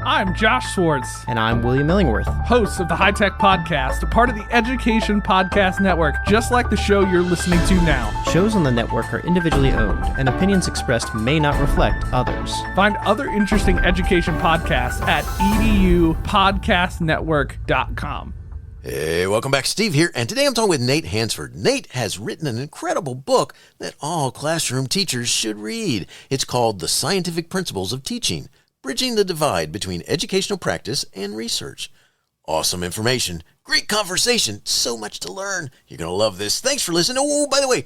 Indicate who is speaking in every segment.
Speaker 1: I'm Josh Swartz.
Speaker 2: And I'm William Illingworth.
Speaker 1: Hosts of the High Tech Podcast, a part of the Education Podcast Network, just like the show you're listening to now.
Speaker 2: Shows on the network are individually owned, and opinions expressed may not reflect others.
Speaker 1: Find other interesting education podcasts at edupodcastnetwork.com.
Speaker 3: Hey, welcome back. Steve here, and today I'm talking with Nate Hansford. Nate has written an incredible book that all classroom teachers should read. It's called The Scientific Principles of Teaching, Bridging the Divide Between Educational Practice and Research. Awesome information, great conversation, so much to learn. You're going to love this. Thanks for listening. Oh, by the way,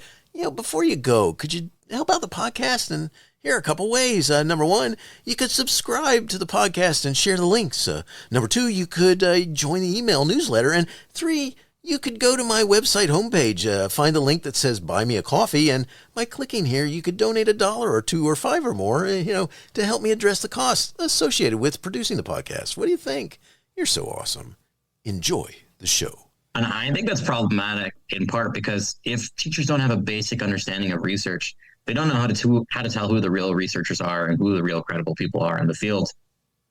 Speaker 3: before you go, could you help out the podcast? And here are a couple ways. Number one, you could subscribe to the podcast and share the links. Number two, you could join the email newsletter. And three, you could go to my website homepage, find the link that says Buy Me a Coffee, and by clicking here, you could donate $1 or $2 or $5 or more, to help me address the costs associated with producing the podcast. What do you think? You're so awesome. Enjoy the show.
Speaker 4: And I think that's problematic in part because if teachers don't have a basic understanding of research, they don't know how to tell who the real researchers are and who the real credible people are in the field.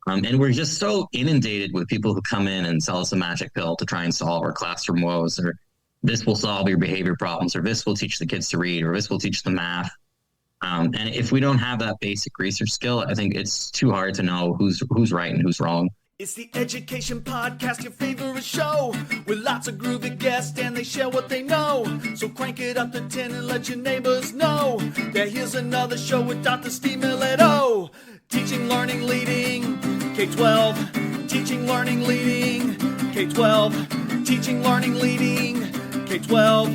Speaker 4: And we're just so inundated with people who come in and sell us a magic pill to try and solve our classroom woes, or this will solve your behavior problems, or this will teach the kids to read, or this will teach them math. And if we don't have that basic research skill, I think it's too hard to know who's right and who's wrong.
Speaker 5: It's the Education Podcast, your favorite show, with lots of groovy guests and they share what they know. So crank it up to 10 and let your neighbors know that here's another show with Dr. Steve Milletto. Teaching, learning, leading, K-12. Teaching, learning, leading, K-12. Teaching, learning, leading, K-12.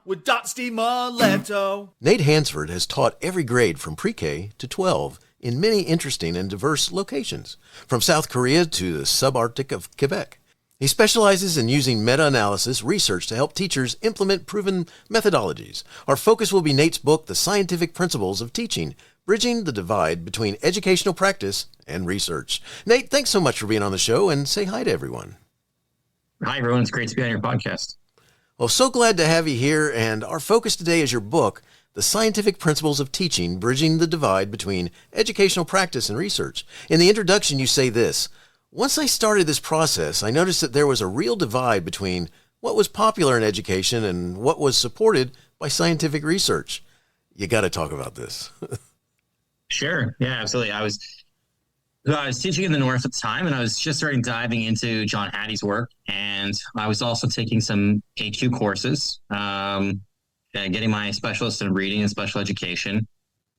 Speaker 5: With Dr. Steve Milletto.
Speaker 3: Nate Hansford has taught every grade from pre-K to 12 in many interesting and diverse locations, from South Korea to the subarctic of Quebec. He specializes in using meta-analysis research to help teachers implement proven methodologies. Our focus will be Nate's book, The Scientific Principles of Teaching, Bridging the Divide Between Educational Practice and Research. Nate, thanks so much for being on the show, and say hi to everyone.
Speaker 4: Hi, everyone. It's great to be on your podcast.
Speaker 3: Well, so glad to have you here, and our focus today is your book, The Scientific Principles of Teaching, Bridging the Divide Between Educational Practice and Research. In the introduction, you say this: once I started this process, I noticed that there was a real divide between what was popular in education and what was supported by scientific research. You got to talk about this.
Speaker 4: Sure. Yeah, absolutely. I was teaching in the North at the time, and I was just starting diving into John Hattie's work, and I was also taking some A2 courses, getting my specialist in reading and special education,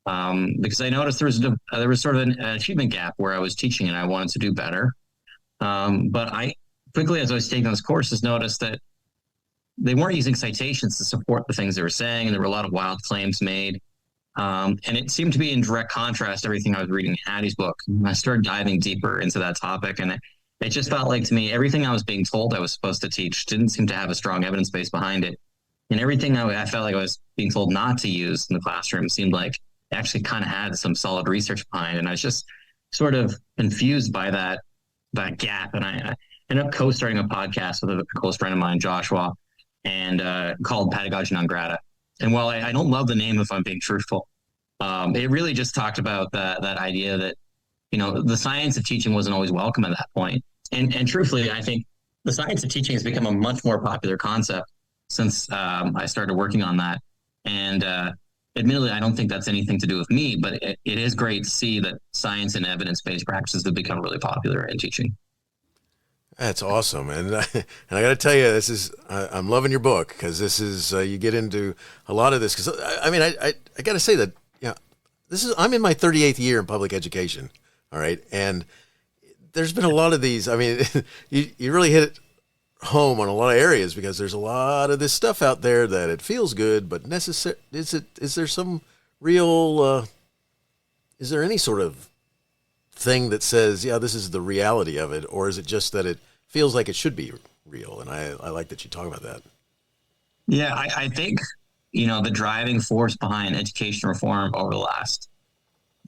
Speaker 4: because I noticed there was sort of an achievement gap where I was teaching and I wanted to do better. But I quickly, as I was taking those courses, noticed that they weren't using citations to support the things they were saying, and there were a lot of wild claims made. And it seemed to be in direct contrast to everything I was reading in Hattie's book. I started diving deeper into that topic, and it just felt like to me, everything I was being told I was supposed to teach didn't seem to have a strong evidence base behind it. And everything I felt like I was being told not to use in the classroom seemed like it actually kind of had some solid research behind it. And I was just sort of confused by that gap. And I ended up co-starting a podcast with a close friend of mine, Joshua, and called Pedagogy Non Grata. And while I don't love the name, if I'm being truthful, it really just talked about that idea that, the science of teaching wasn't always welcome at that point. And truthfully, I think the science of teaching has become a much more popular concept since I started working on that. And admittedly, I don't think that's anything to do with me, but it is great to see that science and evidence-based practices have become really popular in teaching.
Speaker 3: That's awesome. And I got to tell you, I'm loving your book, because this is, you get into a lot of this. Because I got to say that, I'm in my 38th year in public education. All right. And there's been a lot of these. I mean, you really hit it home on a lot of areas, because there's a lot of this stuff out there that it feels good, but is there some real, is there any sort of thing that says, yeah, this is the reality of it, or is it just that it feels like it should be real? And I like that you talk about that.
Speaker 4: Yeah, I think, the driving force behind education reform over the last,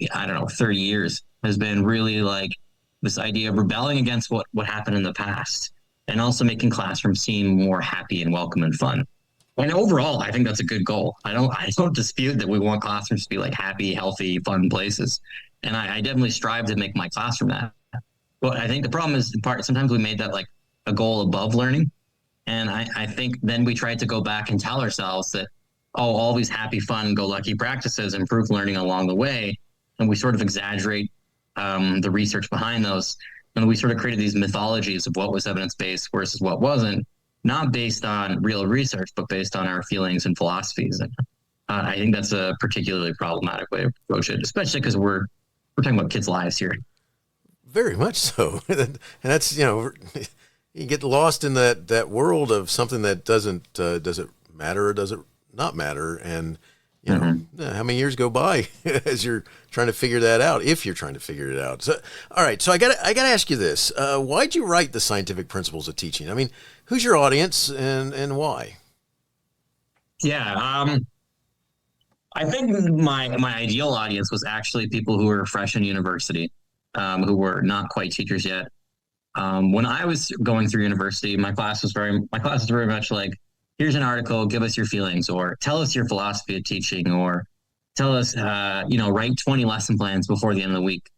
Speaker 4: 30 years has been really like this idea of rebelling against what happened in the past, and also making classrooms seem more happy and welcome and fun. And overall, I think that's a good goal. I don't dispute that we want classrooms to be like happy, healthy, fun places. And I definitely strive to make my classroom that. But I think the problem is, in part, sometimes we made that like a goal above learning. And I think then we tried to go back and tell ourselves that, oh, all these happy, fun, go lucky practices improve learning along the way. And we sort of exaggerate the research behind those. And we sort of created these mythologies of what was evidence-based versus what wasn't, not based on real research, but based on our feelings and philosophies. And I think that's a particularly problematic way to approach it, especially because we're talking about kids' lives here.
Speaker 3: Very much so. And that's, you get lost in that world of something that does it matter or does it not matter? And, how many years go by as you're trying to figure that out, if you're trying to figure it out. So, all right. So I got to ask you this. Why'd you write the Scientific Principles of Teaching? I mean, who's your audience and why?
Speaker 4: Yeah. I think my ideal audience was actually people who were fresh in university, who were not quite teachers yet. When I was going through university, my class was very much like, here's an article, give us your feelings, or tell us your philosophy of teaching, or tell us, write 20 lesson plans before the end of the week.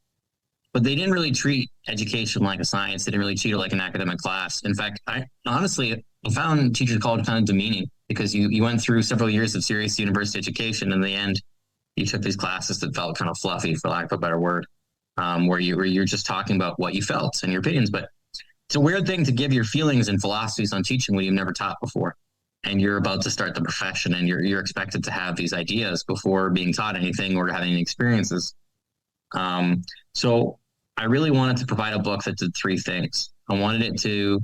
Speaker 4: But they didn't really treat education like a science. They didn't really treat it like an academic class. In fact, I found teachers college kind of demeaning, because you went through several years of serious university education. And in the end, you took these classes that felt kind of fluffy, for lack of a better word, where you're just talking about what you felt and your opinions. But it's a weird thing to give your feelings and philosophies on teaching when you've never taught before. And you're about to start the profession, and you're expected to have these ideas before being taught anything or having any experiences. So I really wanted to provide a book that did three things. I wanted it to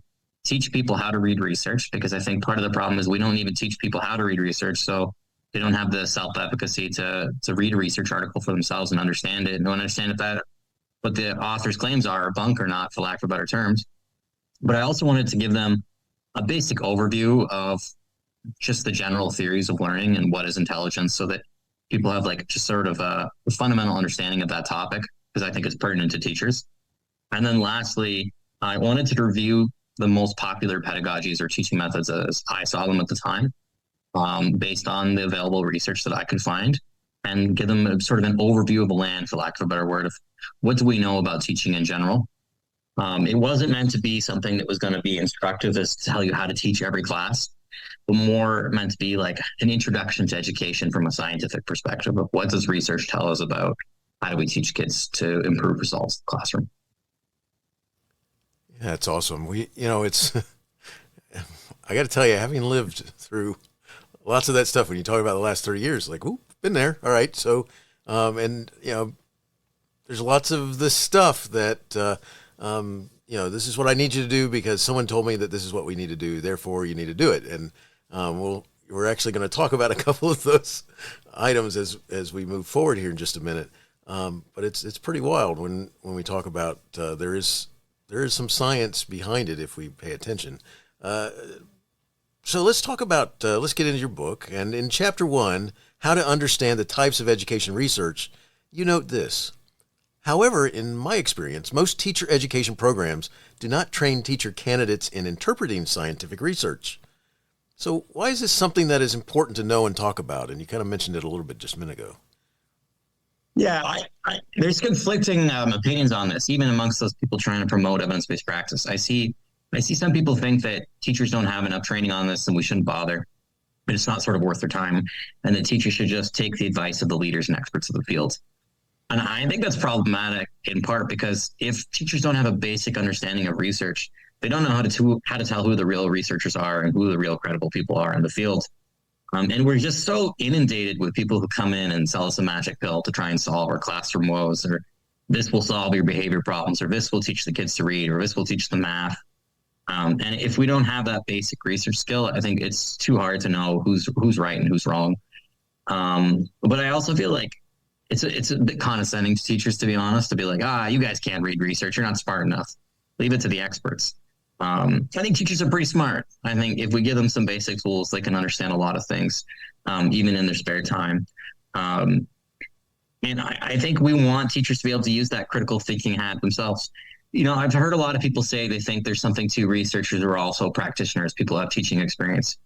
Speaker 4: teach people how to read research, because I think part of the problem is we don't even teach people how to read research. So they don't have the self-efficacy to read a research article for themselves and understand it, and understand if what the author's claims are bunk or not, for lack of better terms. But I also wanted to give them a basic overview of just the general theories of learning and what is intelligence, so that people have like just sort of a fundamental understanding of that topic, because I think it's pertinent to teachers. And then lastly, I wanted to review the most popular pedagogies or teaching methods as I saw them at the time, based on the available research that I could find, and give them sort of an overview of the land, for lack of a better word, of what do we know about teaching in general. It wasn't meant to be something that was going to be instructive as to tell you how to teach every class, but more meant to be like an introduction to education from a scientific perspective of what does research tell us about how do we teach kids to improve results in the classroom.
Speaker 3: Yeah, that's awesome. It's, I got to tell you, having lived through lots of that stuff, when you talk about the last 30 years, like, ooh, been there. All right. So, there's lots of this stuff that, this is what I need you to do because someone told me that this is what we need to do. Therefore, you need to do it. And we're actually going to talk about a couple of those items as we move forward here in just a minute. But it's pretty wild when we talk about there is some science behind it if we pay attention. So let's talk about let's get into your book. And in chapter 1, How to Understand the Types of Education Research, you note this. However, in my experience, most teacher education programs do not train teacher candidates in interpreting scientific research. So why is this something that is important to know and talk about? And you kind of mentioned it a little bit just a minute ago.
Speaker 4: Yeah, there's conflicting opinions on this, even amongst those people trying to promote evidence-based practice. I see some people think that teachers don't have enough training on this and we shouldn't bother, but it's not sort of worth their time, and that teachers should just take the advice of the leaders and experts of the field. And I think that's problematic in part because if teachers don't have a basic understanding of research, they don't know how to tell who the real researchers are and who the real credible people are in the field. And we're just so inundated with people who come in and sell us a magic pill to try and solve our classroom woes, or this will solve your behavior problems, or this will teach the kids to read, or this will teach them math. And if we don't have that basic research skill, I think it's too hard to know who's right and who's wrong. But I also feel like it's a bit condescending to teachers, to be honest, to be like, you guys can't read research. You're not smart enough. Leave it to the experts. I think teachers are pretty smart. I think if we give them some basic tools, they can understand a lot of things, even in their spare time. And I think we want teachers to be able to use that critical thinking hat themselves. I've heard a lot of people say they think there's something to researchers who are also practitioners, people who have teaching experience.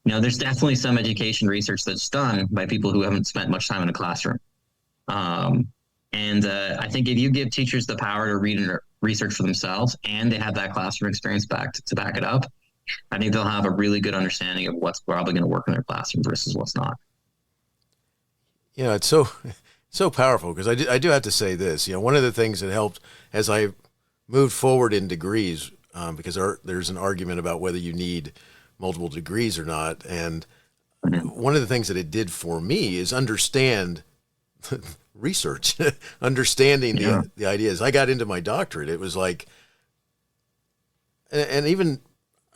Speaker 4: There's definitely some education research that's done by people who haven't spent much time in a classroom. And I think if you give teachers the power to read and research for themselves, and they have that classroom experience to back it up, I think they'll have a really good understanding of what's probably going to work in their classroom versus what's not.
Speaker 3: It's so powerful, because I do have to say this. One of the things that helped as I moved forward in degrees, because there's an argument about whether you need multiple degrees or not, and one of the things that it did for me is understand research, understanding the ideas. I got into my doctorate. It was like, and even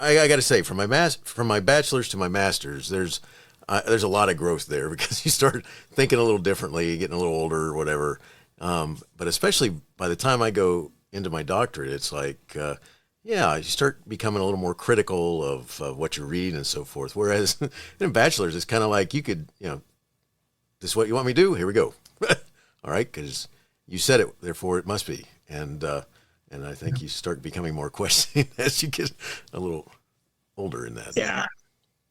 Speaker 3: I got to say, from my bachelor's to my master's, there's a lot of growth there, because you start thinking a little differently, getting a little older or whatever. But especially by the time I go into my doctorate, it's like, you start becoming a little more critical of what you read and so forth. Whereas in bachelor's, it's kind of like you could, this is what you want me to do? Here we go. All right, because you said it, therefore it must be. And I think you start becoming more questioning as you get a little older in that.
Speaker 4: Yeah.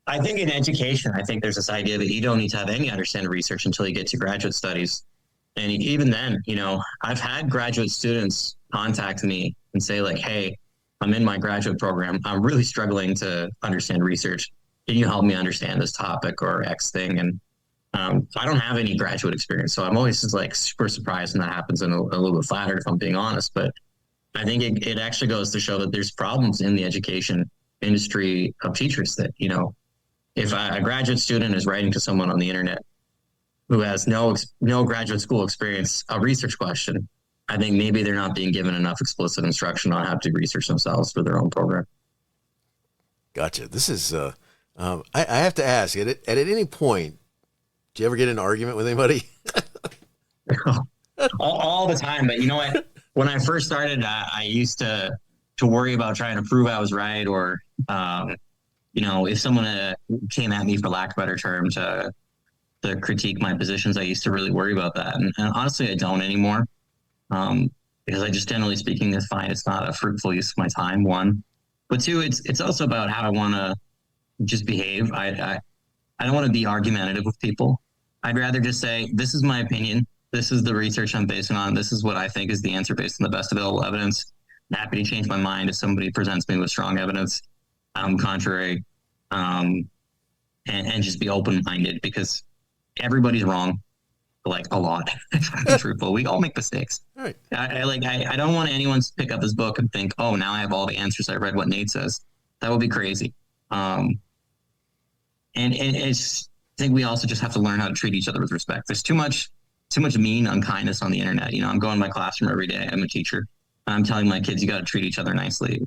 Speaker 4: I think in education, I think there's this idea that you don't need to have any understanding of research until you get to graduate studies. And even then, I've had graduate students contact me and say like, hey, I'm in my graduate program. I'm really struggling to understand research. Can you help me understand this topic or X thing? And I don't have any graduate experience, so I'm always just like super surprised when that happens, and a little bit flattered, if I'm being honest. But I think it actually goes to show that there's problems in the education industry of teachers that, if a graduate student is writing to someone on the internet who has no graduate school experience, a research question, I think maybe they're not being given enough explicit instruction on how to research themselves for their own program.
Speaker 3: Gotcha. This is, I have to ask, at any point, do you ever get in an argument with anybody?
Speaker 4: all the time. But you know what? When I first started, I used to worry about trying to prove I was right, or, if someone came at me, for lack of a better term, to critique my positions, I used to really worry about that. And honestly, I don't anymore. Because I just, generally speaking, find it's not a fruitful use of my time, one. But two, it's also about how I want to just behave. I don't want to be argumentative with people. I'd rather just say, this is my opinion. This is the research I'm basing on. This is what I think is the answer based on the best available evidence. I'm happy to change my mind if somebody presents me with strong evidence contrary, and just be open-minded, because everybody's wrong, like a lot. To be truthful, we all make mistakes.
Speaker 3: Right.
Speaker 4: I don't want anyone to pick up this book and think, oh, now I have all the answers. I read what Nate says. That would be crazy. And I think we also just have to learn how to treat each other with respect. There's too much mean unkindness on the internet. I'm going to my classroom every day. I'm a teacher. I'm telling my kids, you got to treat each other nicely.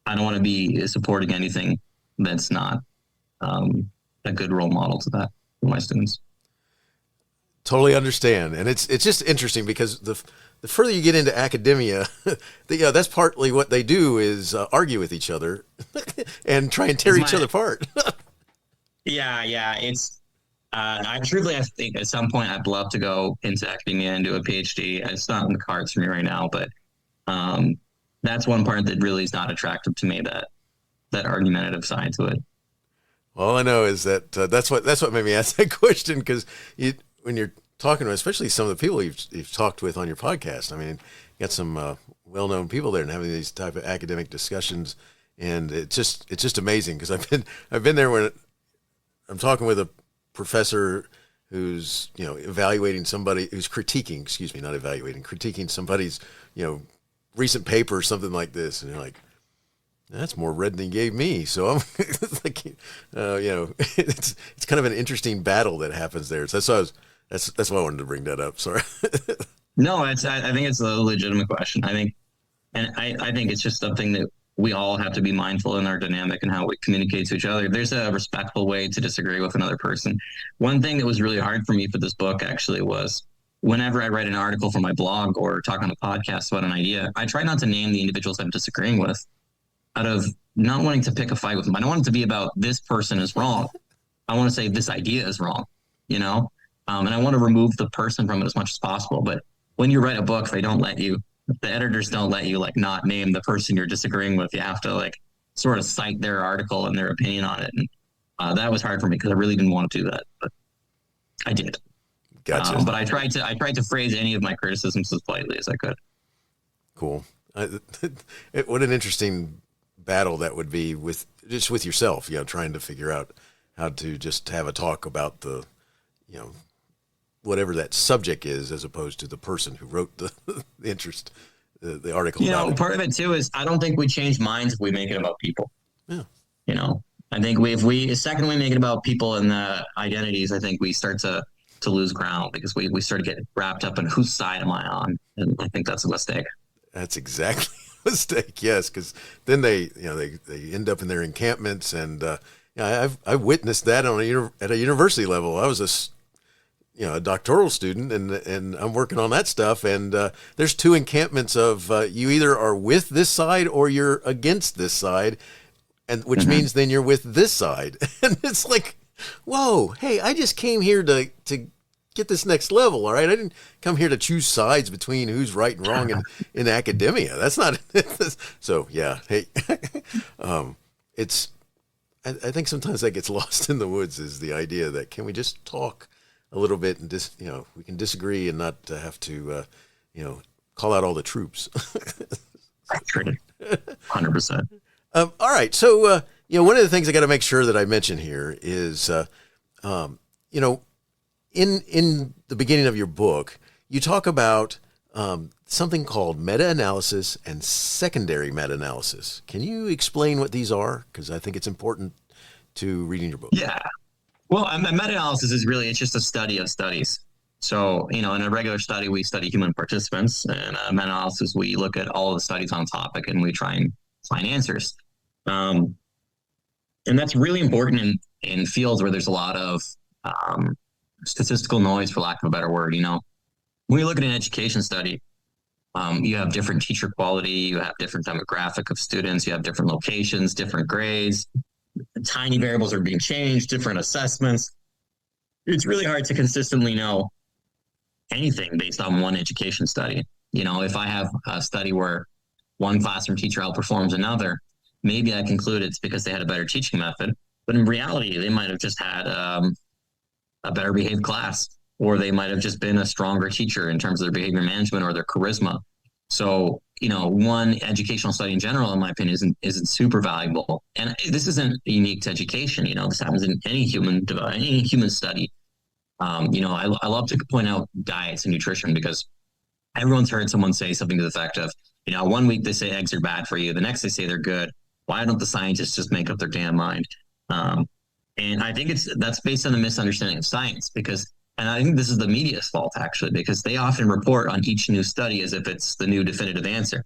Speaker 4: I don't want to be supporting anything that's not a good role model to that for my students.
Speaker 3: Totally understand. And it's just interesting, because the further you get into academia, that's partly what they do is argue with each other and try and tear each other apart.
Speaker 4: Yeah. It's, I think at some point I'd love to go into academia and do a PhD. It's not in the cards for me right now, but that's one part that really is not attractive to me, that argumentative side to it.
Speaker 3: All I know is that that's what made me ask that question, because when you're talking to, especially some of the people you've talked with on your podcast, I mean, you got some well-known people there and having these type of academic discussions, and it's just amazing, because I've been there when I'm talking with a professor who's evaluating somebody, who's critiquing somebody's recent paper or something like this, and you're like, that's more red than he gave me. So I'm like, it's kind of an interesting battle that happens there. So that's why I wanted to bring that up. Sorry.
Speaker 4: No, I think it's a legitimate question. I think it's just something that we all have to be mindful in our dynamic and how we communicate to each other. There's a respectful way to disagree with another person. One thing that was really hard for me for this book actually was, whenever I write an article for my blog or talk on a podcast about an idea, I try not to name the individuals I'm disagreeing with, out of not wanting to pick a fight with them. I don't want it to be about this person is wrong. I want to say this idea is wrong, and I want to remove the person from it as much as possible. But when you write a book, the editors don't let you not name the person you're disagreeing with. You have to sort of cite their article and their opinion on it. And that was hard for me, because I really didn't want to do that, but I did.
Speaker 3: Gotcha.
Speaker 4: But I tried to phrase any of my criticisms as politely as I could.
Speaker 3: Cool. What an interesting battle that would be with yourself, trying to figure out how to just have a talk about the, whatever that subject is, as opposed to the person who wrote the the article.
Speaker 4: Part of it too is I don't think we change minds if we make it about people.
Speaker 3: Yeah.
Speaker 4: I think if we second we make it about people and the identities, I think we start to lose ground because we start to get wrapped up in whose side am I on, and I think that's a mistake.
Speaker 3: That's exactly a mistake. Yes, because then they end up in their encampments, and I've witnessed that at a university level. I was a doctoral student, and I'm working on that stuff. And there's two encampments of you either are with this side or you're against this side, and which means then you're with this side. And it's like, whoa, hey, I just came here to get this next level. All right, I didn't come here to choose sides between who's right and wrong in academia. That's not so. Yeah, hey, it's. I think sometimes that gets lost in the woods. Is the idea that can we just talk a little bit and we can disagree and not have to call out all the troops.
Speaker 4: 100%.
Speaker 3: All right, so one of the things I got to make sure that I mention here is in the beginning of your book, you talk about something called meta-analysis and secondary meta-analysis. Can you explain what these are? Because I think it's important to reading your book.
Speaker 4: Yeah. Well, a meta-analysis is it's just a study of studies. So, in a regular study, we study human participants, and a meta-analysis, we look at all of the studies on topic and we try and find answers. And that's really important in fields where there's a lot of statistical noise, for lack of a better word. When you look at an education study, you have different teacher quality, you have different demographic of students, you have different locations, different grades, tiny variables are being changed, different assessments. It's really hard to consistently know anything based on one education study. If I have a study where one classroom teacher outperforms another, maybe I conclude it's because they had a better teaching method, but in reality, they might have just had a better behaved class, or they might have just been a stronger teacher in terms of their behavior management or their charisma. So, one educational study in general, in my opinion, isn't super valuable. And this isn't unique to education. This happens in any human study. I love to point out diets and nutrition because everyone's heard someone say something to the effect of, 1 week they say eggs are bad for you. The next they say they're good. Why don't the scientists just make up their damn mind? And I think that's based on a misunderstanding of science and I think this is the media's fault, actually, because they often report on each new study as if it's the new definitive answer.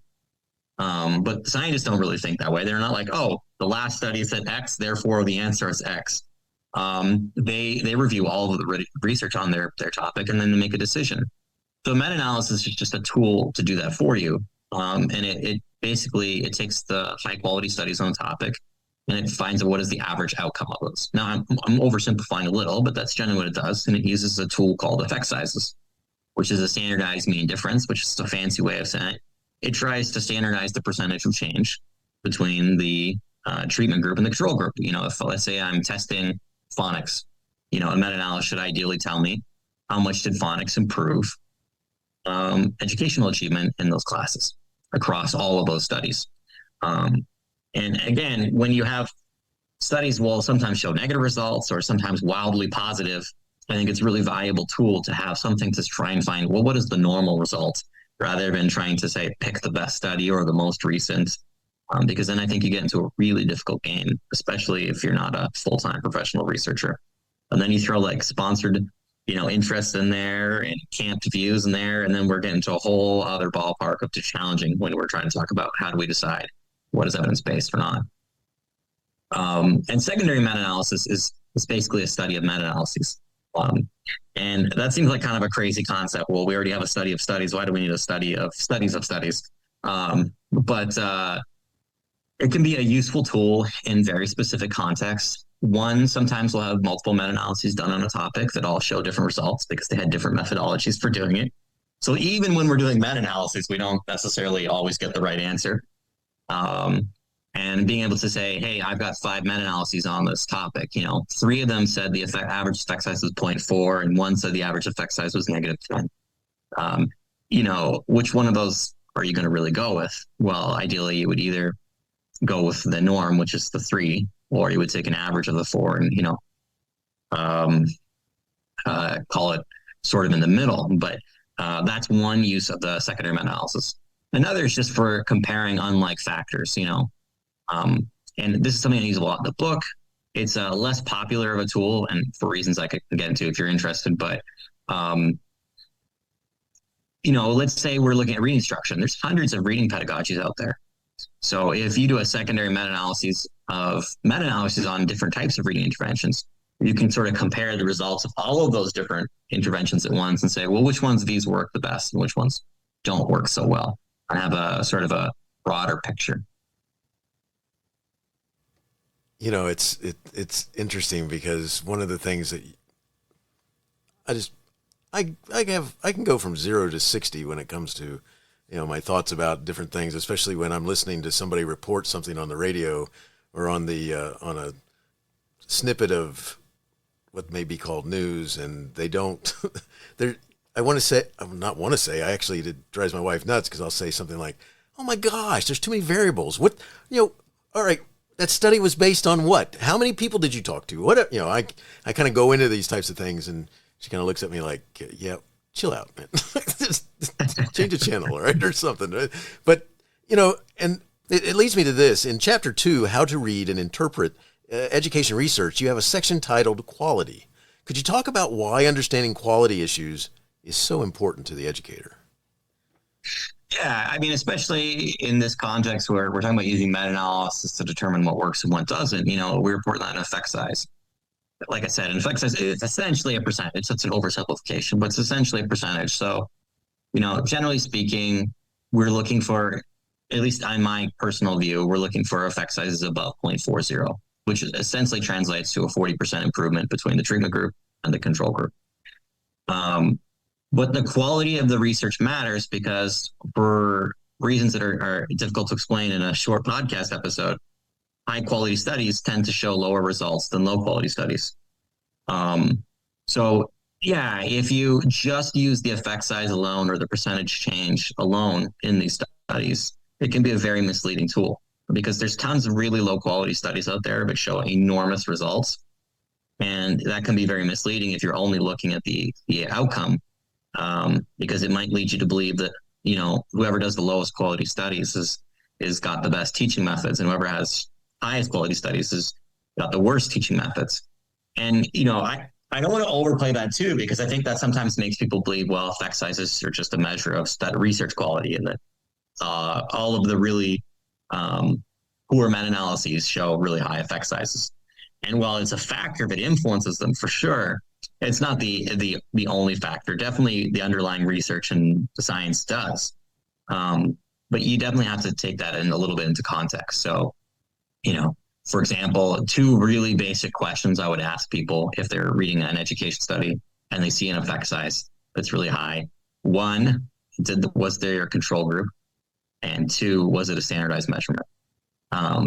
Speaker 4: But scientists don't really think that way. They're not like, oh, the last study said X, therefore the answer is X. They review all of the research on their topic and then they make a decision. So meta-analysis is just a tool to do that for you. And it basically takes the high quality studies on a topic and it finds out what is the average outcome of those. Now, I'm oversimplifying a little, but that's generally what it does. And it uses a tool called effect sizes, which is a standardized mean difference, which is a fancy way of saying it. It tries to standardize the percentage of change between the treatment group and the control group. If let's say I'm testing phonics, a meta-analysis should ideally tell me how much did phonics improve educational achievement in those classes across all of those studies. And again, when you have studies will sometimes show negative results or sometimes wildly positive, I think it's a really valuable tool to have something to try and find, what is the normal result, rather than trying to say, pick the best study or the most recent, because then I think you get into a really difficult game, especially if you're not a full-time professional researcher. And then you throw sponsored, interest in there and camped views in there. And then we're getting to a whole other ballpark of just challenging when we're trying to talk about how do we decide what is evidence-based or not. And secondary meta-analysis is basically a study of meta-analyses. And that seems like kind of a crazy concept. Well, we already have a study of studies. Why do we need a study of studies of studies? But it can be a useful tool in very specific contexts. One, sometimes we'll have multiple meta-analyses done on a topic that all show different results because they had different methodologies for doing it. So even when we're doing meta-analysis, we don't necessarily always get the right answer. and being able to say, hey, I've got 5 meta-analyses on this topic. 3 of them said the average effect size was 0.4, and 1 said the average effect size was -10. Which one of those are you going to really go with? Well, ideally, you would either go with the norm, which is the 3, or you would take an average of the 4 and, call it sort of in the middle. But that's one use of the secondary meta-analysis. Another is just for comparing unlike factors, and this is something I use a lot in the book. It's a less popular of a tool, and for reasons I could get into if you're interested. But, let's say we're looking at reading instruction. There's hundreds of reading pedagogies out there. So if you do a secondary meta-analysis on different types of reading interventions, you can sort of compare the results of all of those different interventions at once and say, well, which ones of these work the best and which ones don't work so well, and have a sort of a broader picture.
Speaker 3: It's interesting because one of the things that I can go from 0 to 60 when it comes to, my thoughts about different things, especially when I'm listening to somebody report something on the radio or on a snippet of what may be called news, and they don't, I actually, it drives my wife nuts because I'll say something like, oh my gosh, there's too many variables. All right, that study was based on what? How many people did you talk to? What, I kind of go into these types of things, and she kind of looks at me like, yeah, chill out, man. Just change the channel, all right, or something. Right? But, and it leads me to this. In Chapter 2, How to Read and Interpret Education Research, you have a section titled Quality. Could you talk about why understanding quality issues is so important to the educator?
Speaker 4: Yeah, I mean, especially in this context where we're talking about using meta-analysis to determine what works and what doesn't, we report that in effect size. Like I said, an effect size is essentially a percentage. It's an oversimplification, but it's essentially a percentage. So, generally speaking, we're looking for, at least in my personal view, we're looking for effect sizes above 0.40, which essentially translates to a 40% improvement between the treatment group and the control group. But the quality of the research matters because, for reasons that are difficult to explain in a short podcast episode, high quality studies tend to show lower results than low quality studies. So yeah, if you just use the effect size alone or the percentage change alone in these studies, it can be a very misleading tool because there's tons of really low quality studies out there that show enormous results. And that can be very misleading if you're only looking at the outcome, because it might lead you to believe that, whoever does the lowest quality studies is got the best teaching methods, and whoever has highest quality studies has got the worst teaching methods. And, I don't want to overplay that too, because I think that sometimes makes people believe, well, effect sizes are just a measure of research quality, and that all of the really poor meta-analyses show really high effect sizes. And while it's a factor that influences them for sure, it's not the only factor. Definitely the underlying research and the science does. But you definitely have to take that in a little bit into context. So, for example, 2 really basic questions I would ask people if they're reading an education study and they see an effect size that's really high. 1, was there a control group? And 2, was it a standardized measurement?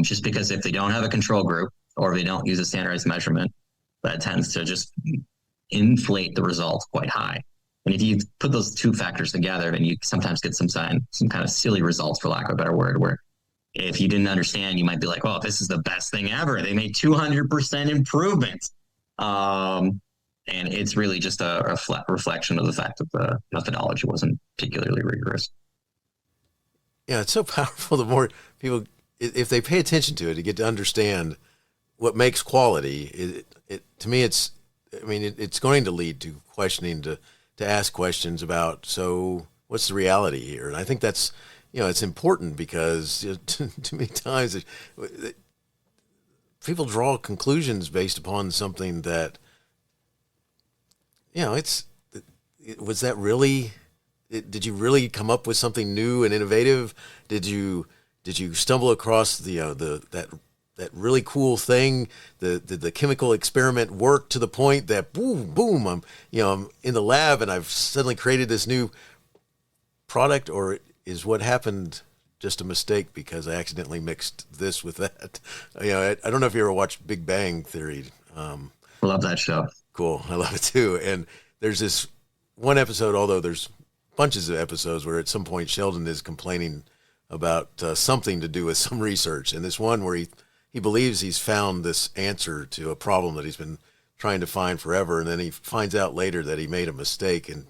Speaker 4: Just because if they don't have a control group or if they don't use a standardized measurement, that tends to just inflate the results quite high. And if you put those 2 factors together, then you sometimes get some kind of silly results, for lack of a better word, where if you didn't understand, you might be like, oh, this is the best thing ever. They made 200% improvement. And it's really just a reflection of the fact that the methodology wasn't particularly rigorous.
Speaker 3: Yeah, it's so powerful. The more people, if they pay attention to it, to get to understand what makes quality, to me, it's going to lead to questioning, to ask questions about, so what's the reality here? And I think that's, it's important because too many times people draw conclusions based upon something that, was that really, did you really come up with something new and innovative? Did you stumble across that really cool thing? The chemical experiment worked to the point that boom, I'm in the lab and I've suddenly created this new product? Or is what happened just a mistake because I accidentally mixed this with that. I don't know if you ever watched Big Bang Theory.
Speaker 4: I love that show.
Speaker 3: Cool. I love it too. And there's this one episode, although there's bunches of episodes where at some point Sheldon is complaining about something to do with some research. And this one where he believes he's found this answer to a problem that he's been trying to find forever. And then he finds out later that he made a mistake in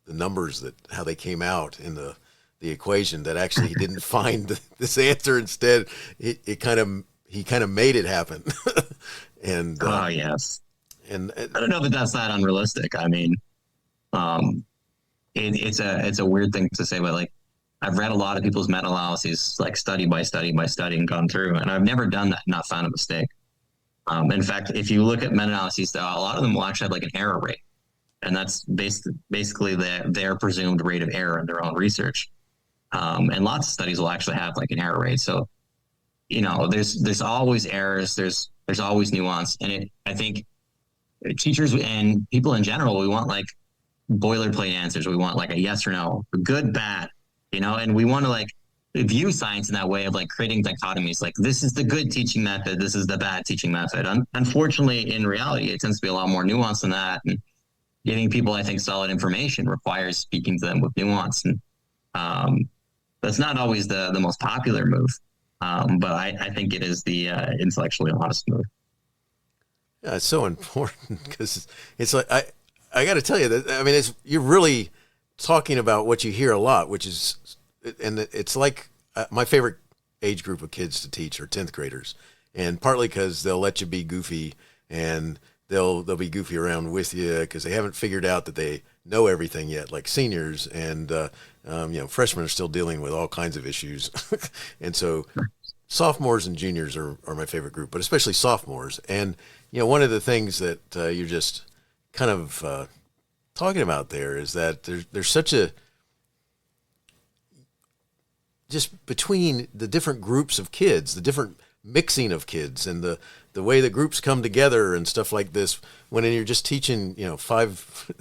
Speaker 3: the numbers, how they came out in the equation, that actually he didn't find this answer. Instead, he kind of made it happen. And
Speaker 4: yes.
Speaker 3: And
Speaker 4: I don't know if that's that unrealistic. I mean, it's a weird thing to say, but like, I've read a lot of people's meta-analyses, like study by study by study, and gone through, and I've never done that, not found a mistake. In fact, if you look at meta-analyses, a lot of them will actually have like an error rate, and that's basically their presumed rate of error in their own research. And lots of studies will actually have like an error rate. So, there's always errors. There's always nuance, and I think teachers and people in general, we want like boilerplate answers. We want like a yes or no, good, bad, and we want to like view science in that way of like creating dichotomies. Like, this is the good teaching method, this is the bad teaching method. Unfortunately, in reality, it tends to be a lot more nuanced than that. And giving people, I think, solid information requires speaking to them with nuance. And that's not always the most popular move. But I think it is the intellectually honest move.
Speaker 3: Yeah, it's so important because it's like, I got to tell you that, I mean, you're really talking about what you hear a lot, which is, and it's like my favorite age group of kids to teach are 10th graders, and partly because they'll let you be goofy, and they'll be goofy around with you because they haven't figured out that they know everything yet, like seniors, and freshmen are still dealing with all kinds of issues. And so sophomores and juniors are my favorite group, but especially sophomores. And one of the things that you're just kind of talking about there is that there's such a, just between the different groups of kids, the different mixing of kids, and the way the groups come together and stuff like this, when you're just teaching, five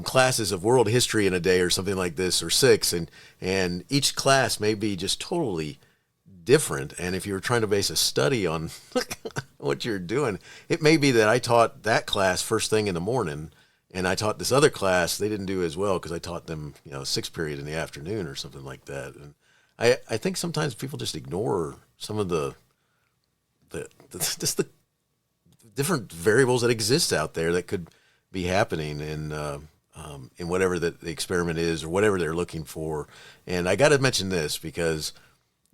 Speaker 3: classes of world history in a day or something like this, or 6, and each class may be just totally different. And if you were trying to base a study on what you're doing, it may be that I taught that class first thing in the morning, and I taught this other class, they didn't do as well because I taught them, 6th period in the afternoon or something like that. And I think sometimes people just ignore some of the different variables that exist out there that could be happening in whatever the experiment is or whatever they're looking for. And I got to mention this because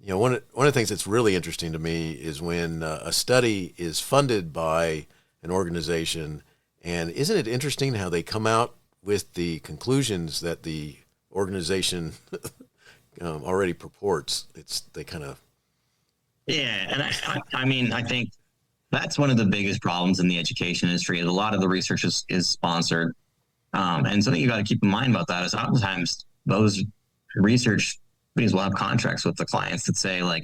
Speaker 3: one of the things that's really interesting to me is when a study is funded by an organization, and isn't it interesting how they come out with the conclusions that the organization already purports? They kind of...
Speaker 4: Yeah, and I mean, I think that's one of the biggest problems in the education industry. A lot of the research is sponsored. And something you got to keep in mind about that is oftentimes those research companies will have contracts with the clients that say, like,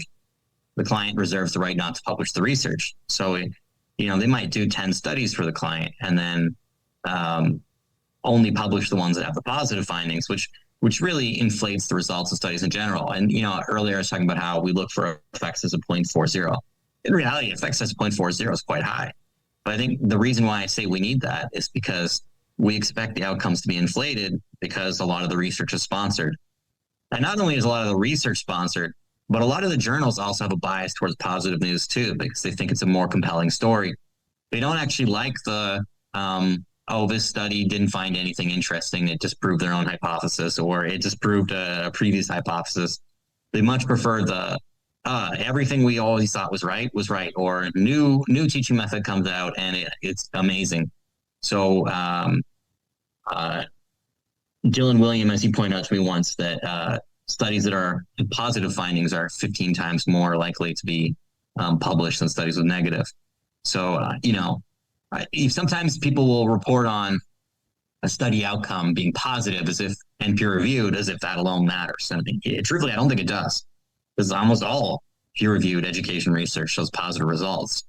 Speaker 4: the client reserves the right not to publish the research. So, they might do 10 studies for the client and then only publish the ones that have the positive findings, which really inflates the results of studies in general. And, earlier I was talking about how we look for effects as a 0.40. In reality, effects as a 0.40 is quite high. But I think the reason why I say we need that is because we expect the outcomes to be inflated because a lot of the research is sponsored. And not only is a lot of the research sponsored, but a lot of the journals also have a bias towards positive news too, because they think it's a more compelling story. They don't actually like the, this study didn't find anything interesting, it just proved their own hypothesis, or it just proved a previous hypothesis. They much prefer the everything we always thought was right, or new teaching method comes out and it's amazing. So Dylan William, as he pointed out to me once, that studies that are positive findings are 15 times more likely to be published than studies with negative. So, sometimes people will report on a study outcome being positive and peer reviewed as if that alone matters. And truthfully, I don't think it does, because almost all peer reviewed education research shows positive results.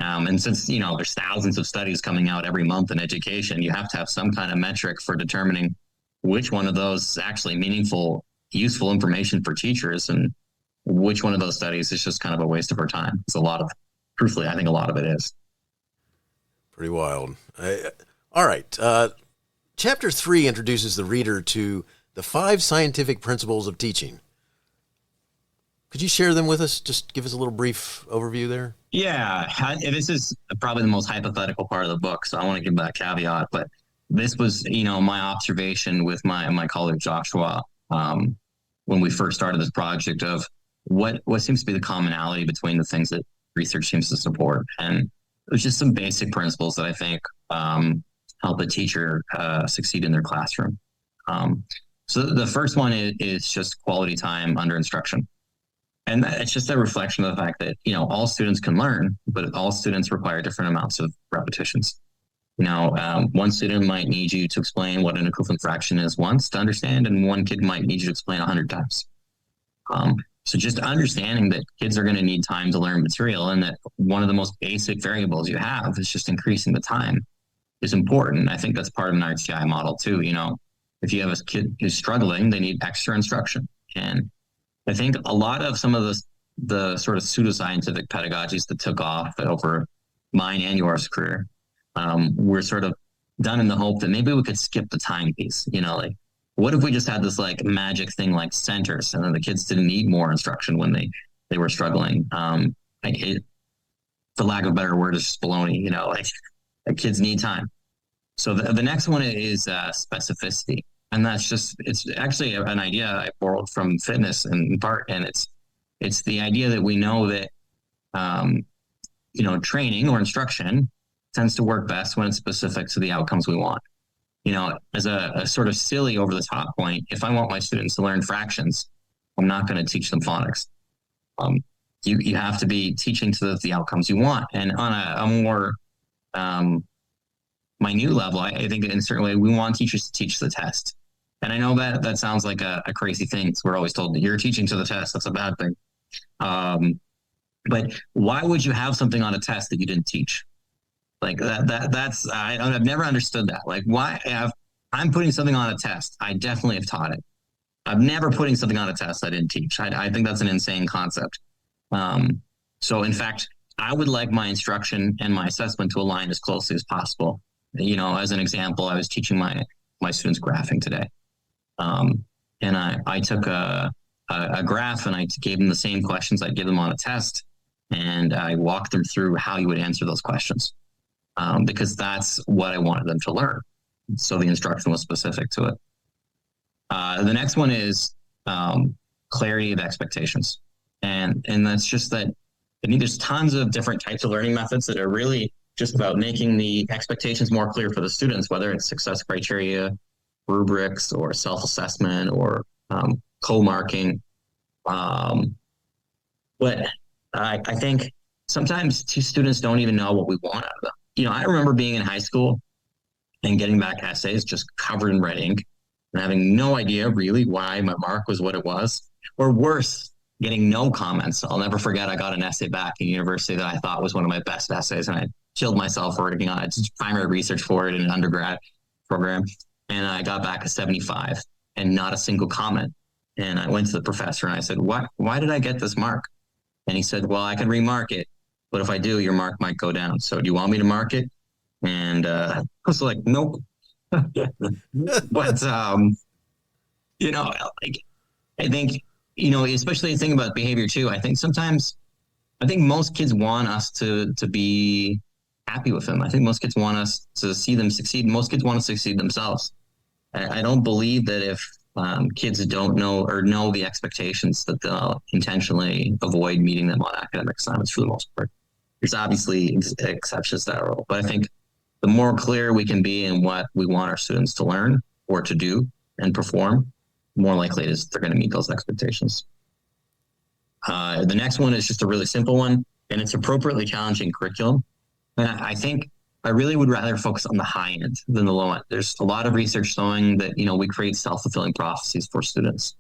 Speaker 4: And since, there's thousands of studies coming out every month in education, you have to have some kind of metric for determining which one of those is actually meaningful useful information for teachers, and which one of those studies is just kind of a waste of our time. Truthfully, I think a lot of it is.
Speaker 3: Pretty wild. All right. Chapter 3 introduces the reader to the 5 scientific principles of teaching. Could you share them with us? Just give us a little brief overview there.
Speaker 4: Yeah, this is probably the most hypothetical part of the book, so I want to give that caveat. But this was, my observation with my colleague Joshua when we first started this project of what seems to be the commonality between the things that research seems to support. And it was just some basic principles that I think help a teacher succeed in their classroom. So the first one is just quality time under instruction. And it's just a reflection of the fact that, all students can learn, but all students require different amounts of repetitions. One student might need you to explain what an equivalent fraction is once to understand, and one kid might need you to explain 100 times. So just understanding that kids are going to need time to learn material, and that one of the most basic variables you have is just increasing the time is important. I think that's part of an RTI model too. If you have a kid who's struggling, they need extra instruction. And I think a lot of some of the sort of pseudoscientific pedagogies that took off over mine and yours career were sort of done in the hope that maybe we could skip the time piece. Like, what if we just had this like magic thing like centers, and then the kids didn't need more instruction when they were struggling? For lack of a better word, it's just baloney. Like kids need time. So the next one is specificity. And it's actually an idea I borrowed from fitness in part. And it's the idea that we know that, training or instruction tends to work best when it's specific to the outcomes we want. As a sort of silly over the top point, if I want my students to learn fractions, I'm not going to teach them phonics. You have to be teaching to the outcomes you want. And on a more minute level, I think in a certain way, we want teachers to teach the test. And I know that sounds like a crazy thing, because we're always told that you're teaching to the test. That's a bad thing. But why would you have something on a test that you didn't teach? Like I've never understood that. Like, I'm putting something on a test. I definitely have taught it. I'm never putting something on a test I didn't teach. I think that's an insane concept. So in fact, I would like my instruction and my assessment to align as closely as possible. As an example, I was teaching my students graphing today. And I took a graph, and I gave them the same questions I'd give them on a test. And I walked them through how you would answer those questions, because that's what I wanted them to learn. So the instruction was specific to it. The next one is clarity of expectations. And that's just that I think there's tons of different types of learning methods that are really just about making the expectations more clear for the students, whether it's success criteria, rubrics, or self-assessment, or co-marking. But I think sometimes students don't even know what we want out of them. I remember being in high school and getting back essays just covered in red ink and having no idea really why my mark was what it was, or worse, getting no comments. I'll never forget, I got an essay back in university that I thought was one of my best essays, and I killed myself working on it. It's primary research for it in an undergrad program. And I got back a 75 and not a single comment. And I went to the professor and I said, why did I get this mark? And he said, well, I can remark it, but if I do, your mark might go down. So do you want me to mark it? And I was like, nope. But, I think, especially the thing about behavior too, I think most kids want us to be happy with them. I think most kids want us to see them succeed. Most kids want to succeed themselves. I don't believe that if kids don't know or know the expectations, that they'll intentionally avoid meeting them on academic assignments for the most part. There's obviously exceptions to that rule, but I think the more clear we can be in what we want our students to learn or to do and perform, more likely it is they're going to meet those expectations. The next one is just a really simple one, and it's appropriately challenging curriculum. And I think I really would rather focus on the high end than the low end. There's a lot of research showing that, we create self-fulfilling prophecies for students.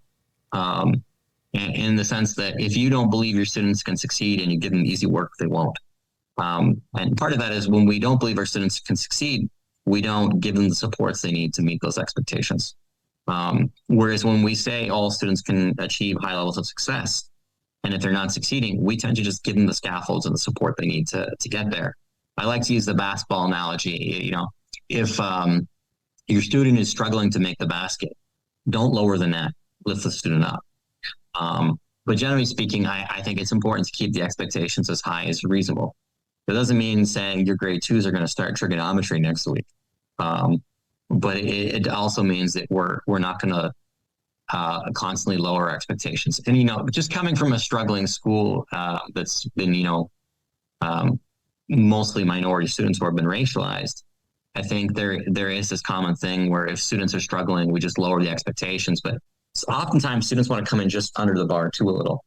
Speaker 4: In the sense that if you don't believe your students can succeed and you give them easy work, they won't. And part of that is when we don't believe our students can succeed, we don't give them the supports they need to meet those expectations. Whereas when we say all students can achieve high levels of success, and if they're not succeeding, we tend to just give them the scaffolds and the support they need to get there. I like to use the basketball analogy. If your student is struggling to make the basket, don't lower the net, lift the student up. But generally speaking, I think it's important to keep the expectations as high as reasonable. It doesn't mean saying your grade 2s are going to start trigonometry next week. But it also means that we're not going to constantly lower our expectations. And, just coming from a struggling school that's been, mostly minority students who have been racialized, I think there is this common thing where if students are struggling, we just lower the expectations. But oftentimes students want to come in just under the bar too a little.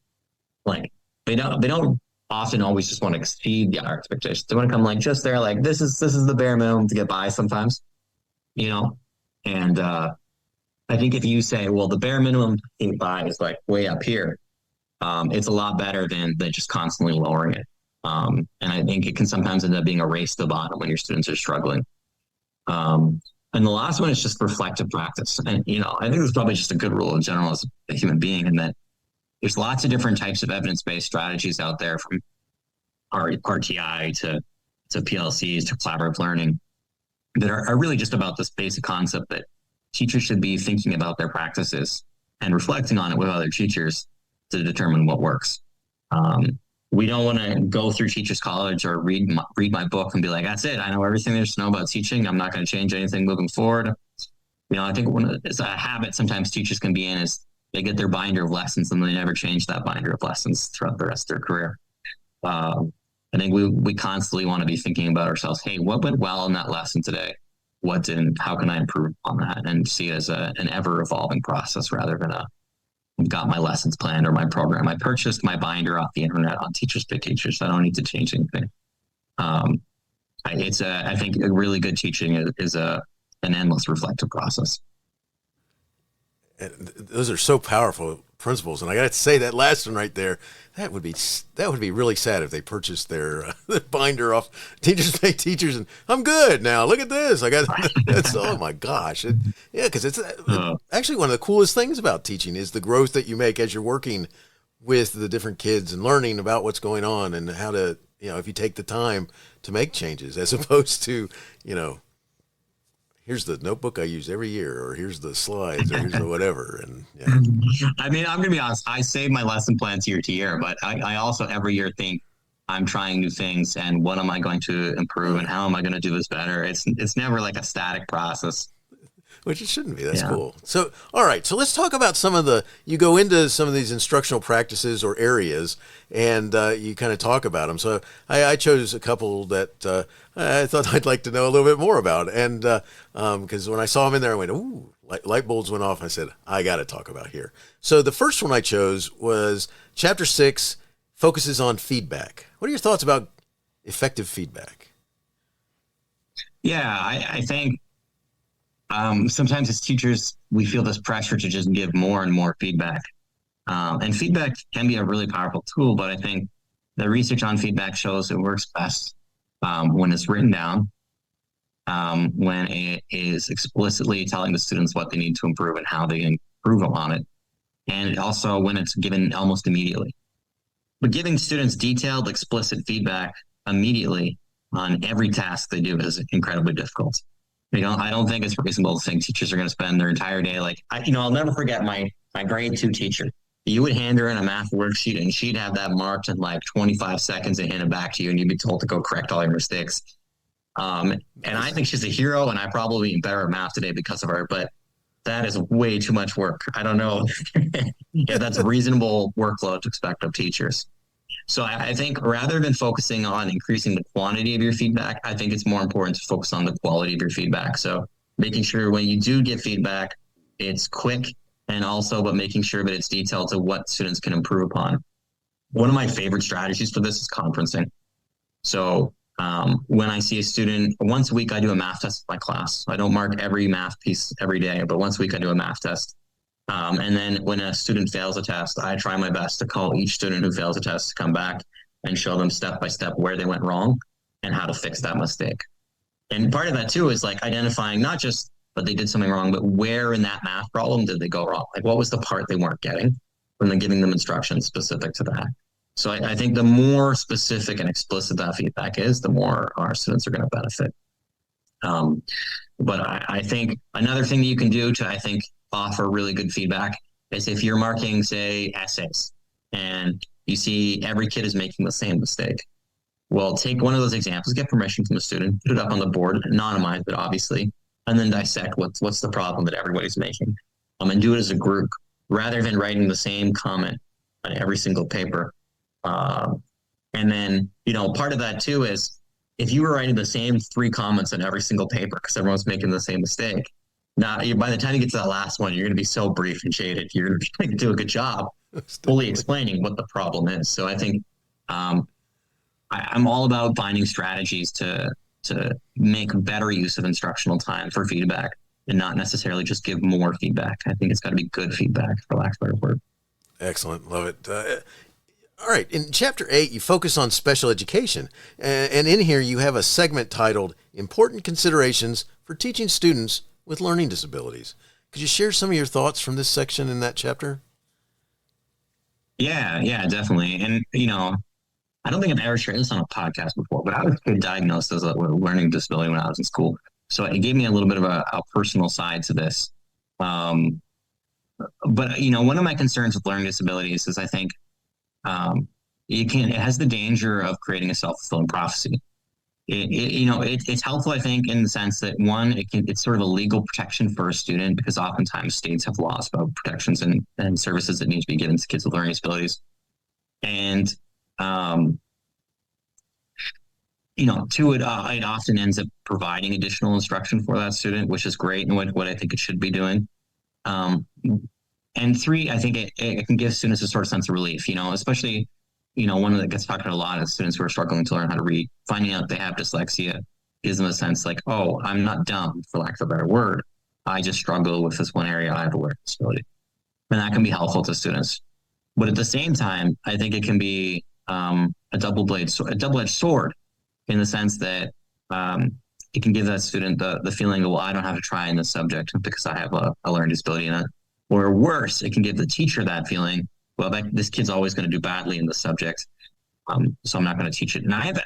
Speaker 4: Like they don't often always just want to exceed our expectations. They want to come like just there, like this is the bare minimum to get by sometimes, and I think if you say, well, the bare minimum to get by is like way up here, it's a lot better than just constantly lowering it. And I think it can sometimes end up being a race to the bottom when your students are struggling. And the last one is just reflective practice. And, I think it's probably just a good rule in general as a human being, in that there's lots of different types of evidence-based strategies out there, from RTI to PLCs to collaborative learning, that are really just about this basic concept that teachers should be thinking about their practices and reflecting on it with other teachers to determine what works. We don't want to go through Teachers College or read my book and be like, that's it, I know everything there's to know about teaching, I'm not going to change anything moving forward. I think it's a habit sometimes teachers can be in is they get their binder of lessons and they never change that binder of lessons throughout the rest of their career. I think we constantly want to be thinking about ourselves. Hey, what went well in that lesson today? What didn't? How can I improve on that? And see it as an ever evolving process rather than I've got my lessons planned or my program. I purchased my binder off the internet on Teachers Pay Teachers. I don't need to change anything. I think a really good teaching is an endless reflective process.
Speaker 3: And those are so powerful principles, and I got to say that last one right there, that would be really sad if they purchased their binder off Teachers Pay Teachers, and I'm good now. Look at this, I got that's oh my gosh, because it's actually one of the coolest things about teaching is the growth that you make as you're working with the different kids and learning about what's going on and how to if you take the time to make changes, as opposed to here's the notebook I use every year, or here's the slides, or here's the whatever. And
Speaker 4: I mean, I'm going to be honest. I save my lesson plans year to year, but I also every year think I'm trying new things and what am I going to improve and how am I going to do this better? It's never like a static process.
Speaker 3: Which it shouldn't be. That's cool. So, all right. So let's talk about you go into some of these instructional practices or areas and you kind of talk about them. So I chose a couple that I thought I'd like to know a little bit more about. And because when I saw them in there, I went, ooh, light bulbs went off. I said, I got to talk about here. So the first one I chose was Chapter 6, focuses on feedback. What are your thoughts about effective feedback?
Speaker 4: Yeah, I think sometimes as teachers, we feel this pressure to just give more and more feedback. And feedback can be a really powerful tool, but I think the research on feedback shows it works best when it's written down, when it is explicitly telling the students what they need to improve and how they improve on it, and also when it's given almost immediately. But giving students detailed, explicit feedback immediately on every task they do is incredibly difficult. I don't think it's reasonable to think teachers are going to spend their entire day I'll never forget my grade 2 teacher. You would hand her in a math worksheet and she'd have that marked in 25 seconds and hand it back to you and you'd be told to go correct all your mistakes. And I think she's a hero and I probably be better at math today because of her, but that is way too much work. I don't know if that's a reasonable workload to expect of teachers. So I think rather than focusing on increasing the quantity of your feedback, I think it's more important to focus on the quality of your feedback. So making sure when you do get feedback, it's quick and also, but making sure that it's detailed to what students can improve upon. One of my favorite strategies for this is conferencing. So when I see a student, once a week, I do a math test with my class. I don't mark every math piece every day, but once a week I do a math test. And then when a student fails a test, I try my best to call each student who fails a test to come back and show them step by step where they went wrong and how to fix that mistake. And part of that too is identifying not just but they did something wrong. But where in that math problem did they go wrong? Like, what was the part they weren't getting when they're giving them instructions specific to that? So I think the more specific and explicit that feedback is, the more our students are going to benefit. But I think another thing that you can do to, I think, offer really good feedback is if you're marking, say, essays, and you see every kid is making the same mistake. Well, take one of those examples, get permission from the student, put it up on the board, anonymize it, obviously, and then dissect what's the problem that everybody's making, and do it as a group rather than writing the same comment on every single paper. And then, part of that too is if you were writing the same 3 comments on every single paper because everyone's making the same mistake, now by the time you get to that last one, you're going to be so brief and jaded. You're going to do a good job fully explaining what the problem is. So I think I'm all about finding strategies to make better use of instructional time for feedback and not necessarily just give more feedback. I think it's got to be good feedback, for lack of a better word.
Speaker 3: Excellent. Love it. All right. In Chapter 8, you focus on special education. And in here, you have a segment titled Important Considerations for Teaching Students with Learning Disabilities. Could you share some of your thoughts from this section in that chapter?
Speaker 4: Yeah, definitely. And, I don't think I've ever shared this on a podcast before, but I was diagnosed as a learning disability when I was in school. So it gave me a little bit of a personal side to this. But, one of my concerns with learning disabilities is I think it has the danger of creating a self-fulfilling prophecy. It's helpful, I think, in the sense that one, it's sort of a legal protection for a student because oftentimes states have laws about protections and services that need to be given to kids with learning disabilities. And, two, it often ends up providing additional instruction for that student, which is great and what I think it should be doing. And 3, I think it can give students a sort of sense of relief, especially, one that gets talked about a lot is students who are struggling to learn how to read. Finding out they have dyslexia gives them a sense like, oh, I'm not dumb, for lack of a better word. I just struggle with this one area. I have a learning disability. And that can be helpful to students. But at the same time, I think it can be a double-edged sword in the sense that it can give that student the feeling of, well, I don't have to try in this subject because I have a learning disability in it. Or worse, it can give the teacher that feeling, well, this kid's always going to do badly in the subject, so I'm not going to teach it. And I have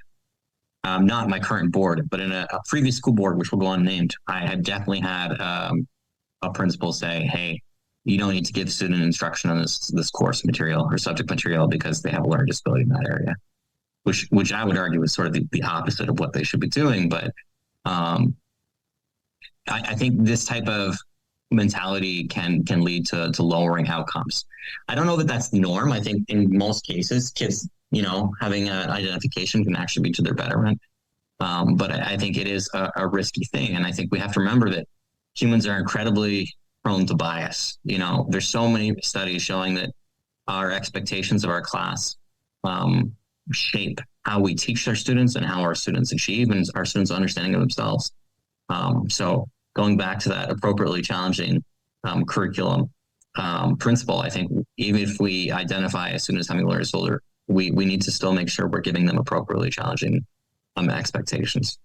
Speaker 4: not my current board, but in a previous school board, which will go unnamed, I had definitely had a principal say, hey, you don't need to give student instruction on this course material or subject material because they have a learning disability in that area, which I would argue is sort of the opposite of what they should be doing. But I think this type of mentality can lead to lowering outcomes. I don't know that that's the norm. I think in most cases, kids, having an identification can actually be to their betterment. But I think it is a risky thing. And I think we have to remember that humans are incredibly prone to bias. There's so many studies showing that our expectations of our class shape how we teach our students and how our students achieve and our students' understanding of themselves. So going back to that appropriately challenging curriculum principle, I think even if we identify a student as having a learning disorder, we need to still make sure we're giving them appropriately challenging expectations.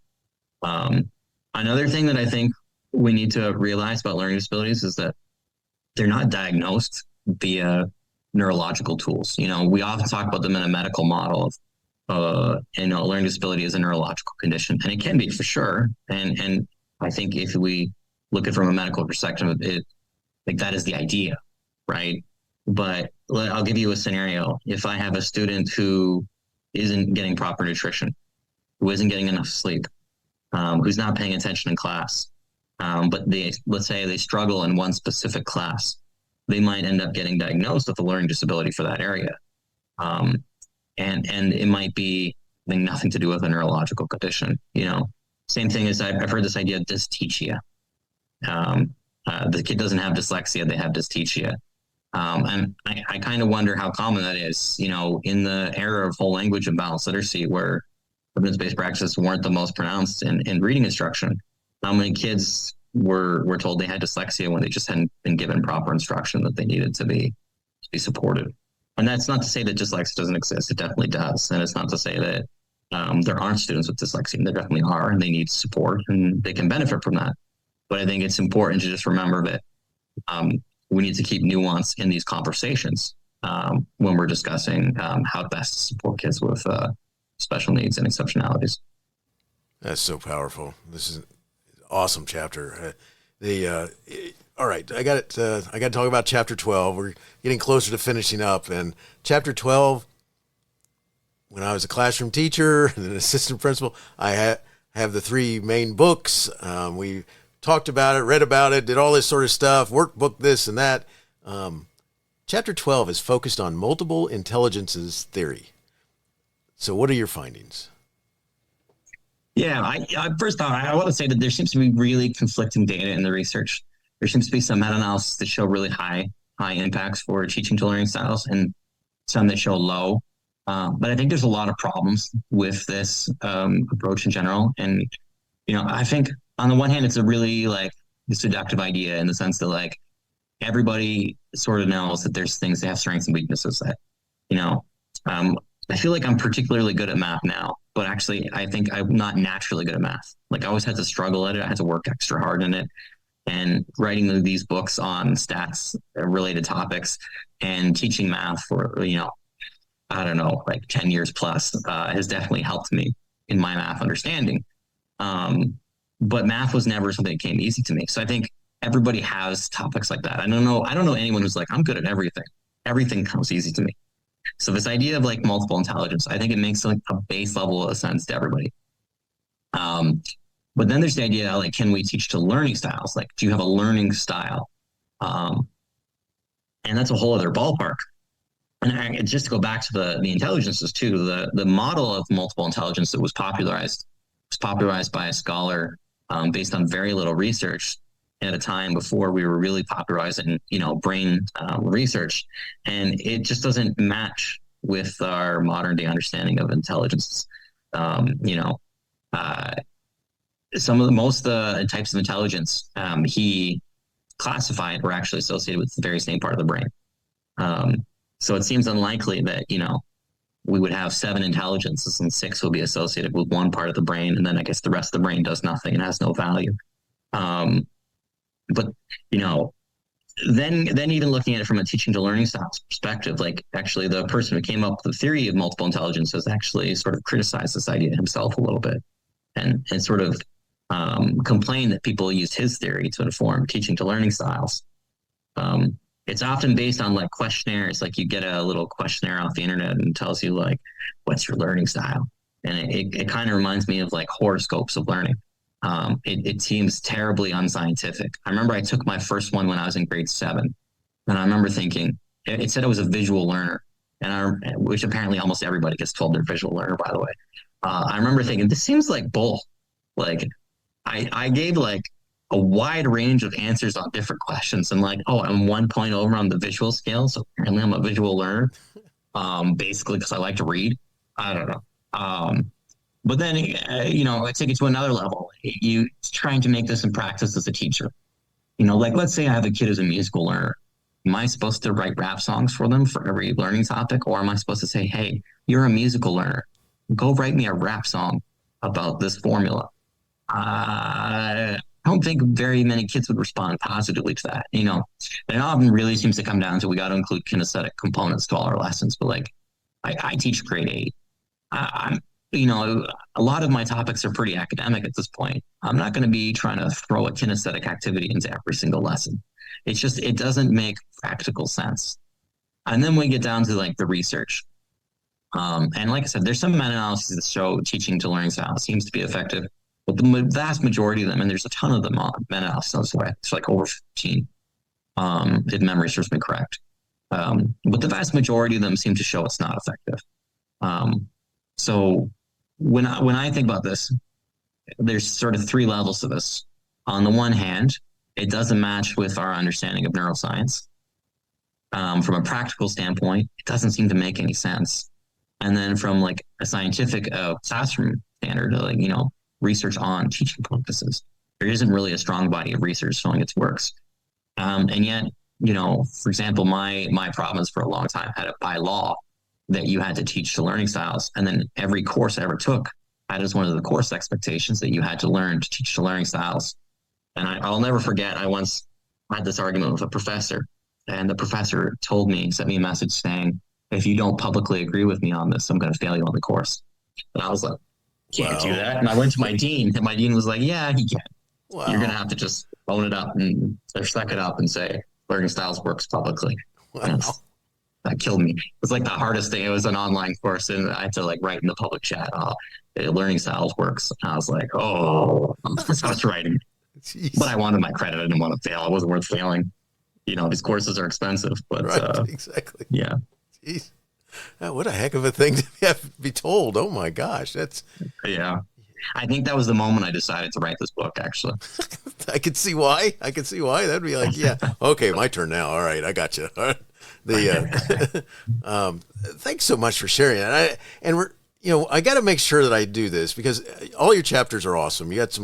Speaker 4: Another thing that I think we need to realize about learning disabilities is that they're not diagnosed via neurological tools. We often talk about them in a medical model of, learning disability is a neurological condition, and it can be for sure. And I think if we look at it from a medical perspective, that is the idea, right? But I'll give you a scenario. If I have a student who isn't getting proper nutrition, who isn't getting enough sleep, who's not paying attention in class, but let's say they struggle in one specific class, they might end up getting diagnosed with a learning disability for that area. And it might be having nothing to do with a neurological condition, Same thing as I've heard this idea of dysteachia. The kid doesn't have dyslexia, they have dysteachia. And I kind of wonder how common that is, in the era of whole language and balanced literacy where evidence-based practices weren't the most pronounced in reading instruction. How many kids were told they had dyslexia when they just hadn't been given proper instruction that they needed to be supported? And that's not to say that dyslexia doesn't exist. It definitely does. And it's not to say that there aren't students with dyslexia. There definitely are, and they need support, and they can benefit from that. But I think it's important to just remember that we need to keep nuance in these conversations when we're discussing how best to support kids with special needs and exceptionalities.
Speaker 3: That's so powerful. This is an awesome chapter. All right, I got to talk about chapter 12. We're getting closer to finishing up, and chapter 12. When I was a classroom teacher and an assistant principal, I have the 3 main books. We talked about it, read about it, did all this sort of stuff, workbook this and that. Chapter 12 is focused on multiple intelligences theory. So what are your findings?
Speaker 4: Yeah, I first off, I want to say that there seems to be really conflicting data in the research. There seems to be some meta-analysis that show really high impacts for teaching to learning styles and some that show low. But I think there's a lot of problems with this approach in general. And, I think on the one hand, it's a really seductive idea in the sense that everybody sort of knows that there's things that have strengths and weaknesses that, I feel like I'm particularly good at math now, but actually I think I'm not naturally good at math. I always had to struggle at it. I had to work extra hard in it. And writing these books on stats related topics and teaching math for, I don't know, 10 years plus has definitely helped me in my math understanding. But math was never something that came easy to me. So I think everybody has topics like that. I don't know anyone who's I'm good at everything. Everything comes easy to me. So this idea of multiple intelligence, I think it makes a base level of sense to everybody. But then there's the idea, can we teach to learning styles? Do you have a learning style? And that's a whole other ballpark. And just to go back to the intelligences too, the model of multiple intelligence that was popularized by a scholar based on very little research at a time before we were really popularizing, brain research. And it just doesn't match with our modern day understanding of intelligence. Most types of intelligence he classified were actually associated with the very same part of the brain. So it seems unlikely that, we would have 7 intelligences and 6 will be associated with one part of the brain. And then I guess the rest of the brain does nothing and has no value. But, then even looking at it from a teaching to learning styles perspective, actually the person who came up with the theory of multiple intelligences actually sort of criticized this idea himself a little bit and sort of complained that people used his theory to inform teaching to learning styles. It's often based on questionnaires. You get a little questionnaire off the internet and tells you what's your learning style. And it kind of reminds me of horoscopes of learning. It seems terribly unscientific. I remember I took my first one when I was in grade 7. And I remember thinking, it said I was a visual learner, which apparently almost everybody gets told they're a visual learner, by the way. I remember thinking, this seems like bull. I gave a wide range of answers on different questions. And I'm 1 point over on the visual scale. So apparently I'm a visual learner, basically because I like to read. I don't know. But then, I take it to another level. You trying to make this in practice as a teacher. Let's say I have a kid who's a musical learner. Am I supposed to write rap songs for them for every learning topic? Or am I supposed to say, hey, you're a musical learner. Go write me a rap song about this formula. I don't think very many kids would respond positively to that. And it often really seems to come down to we got to include kinesthetic components to all our lessons. But I teach grade 8. A lot of my topics are pretty academic at this point. I'm not going to be trying to throw a kinesthetic activity into every single lesson. It's just, it doesn't make practical sense. And then we get down to the research. And like I said, there's some meta-analyses that show teaching to learning style seems to be effective, but the vast majority of them, and there's a ton of them on meta-analysis, it's over 15, if memory serves me correct. But the vast majority of them seem to show it's not effective. So when I think about this, there's sort of 3 levels to this. On the one hand, it doesn't match with our understanding of neuroscience. From a practical standpoint, it doesn't seem to make any sense. And then from a scientific classroom standard, research on teaching practices, there isn't really a strong body of research showing its works. And yet, for example, my province for a long time had it by law that you had to teach to learning styles. And then every course I ever took had as one of the course expectations that you had to learn to teach to learning styles. And I'll never forget, I once had this argument with a professor, and the professor sent me a message saying, if you don't publicly agree with me on this, I'm going to fail you on the course. And I was like, can't do that. And I went to my dean, and my dean was like, yeah, he can.
Speaker 3: Wow.
Speaker 4: You're going to have to just own it up and suck it up and say learning styles works publicly.
Speaker 3: Wow.
Speaker 4: That killed me. It was like the hardest thing. It was an online course, and I had to like write in the public chat, learning styles works. And I was like, oh, I was writing.
Speaker 3: Jeez.
Speaker 4: But I wanted my credit. I didn't want to fail. It wasn't worth failing. These courses are expensive, but
Speaker 3: right, exactly.
Speaker 4: Yeah.
Speaker 3: Jeez. What a heck of a thing to have to be told. Oh my gosh.
Speaker 4: Yeah. I think that was the moment I decided to write this book, actually.
Speaker 3: I could see why. That'd be like, yeah, okay, my turn now. All right, I got you. All right. Thanks so much for sharing that. I got to make sure that I do this because all your chapters are awesome. You got